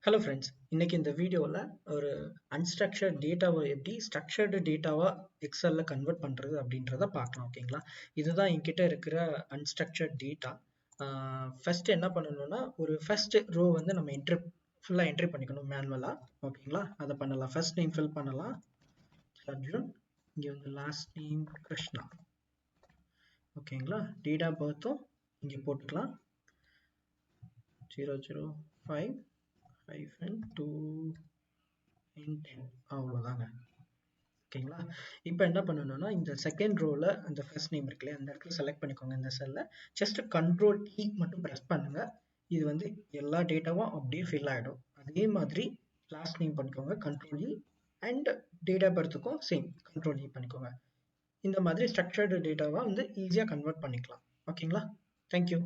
Hello friends, இன்னைக்கு இந்த வீடியோவில் ஒரு அன்ஸ்ட்ரக்சர்ட் டேட்டாவை எப்படி ஸ்ட்ரக்சர்டு டேட்டாவா எக்ஸலில் கன்வெர்ட் பண்ணுறது அப்படின்றத பார்க்கலாம். ஓகேங்களா? இதுதான் என்கிட்ட இருக்கிற அன்ஸ்ட்ரக்சர்ட் டேட்டா. ஃபர்ஸ்ட் என்ன பண்ணணும்னா, ஒரு ஃபர்ஸ்ட் ரோ வந்து நம்ம ஃபுல்லாக என்ட்ரி பண்ணிக்கணும் மேனுவலாக. ஓகேங்களா? அதை பண்ணலாம். ஃபர்ஸ்ட் நேம் ஃபில் பண்ணலாம், அர்ஜுன். இங்கே வந்து லாஸ்ட் நேம் கிருஷ்ணா. ஓகேங்களா? டேட் ஆஃப் பர்த்தும் இங்கே போட்டுக்கலாம், 005-210 அவ்வளோதாங்க. ஓகேங்களா? இப்போ என்ன பண்ணணும்னா, இந்த செகண்ட் ரோவில் அந்த ஃபர்ஸ்ட் நேம் இருக்குல்லையா, அந்த இடத்துல செலக்ட் பண்ணிக்கோங்க. இந்த செல்லை ஜஸ்ட் கண்ட்ரோல் E மட்டும் ப்ரெஸ் பண்ணுங்க. இது வந்து எல்லா டேட்டாவும் அப்படியே ஃபில் ஆகிடும். அதே மாதிரி லாஸ்ட் நேம் பண்ணிக்கோங்க, control E, and date of பர்த்துக்கும் சேம் கண்ட்ரோல் E பண்ணிக்கோங்க. இந்த மாதிரி ஸ்ட்ரக்சர்டு டேட்டாவை வந்து ஈஸியாக கன்வெர்ட் பண்ணிக்கலாம். ஓகேங்களா? தேங்க்யூ.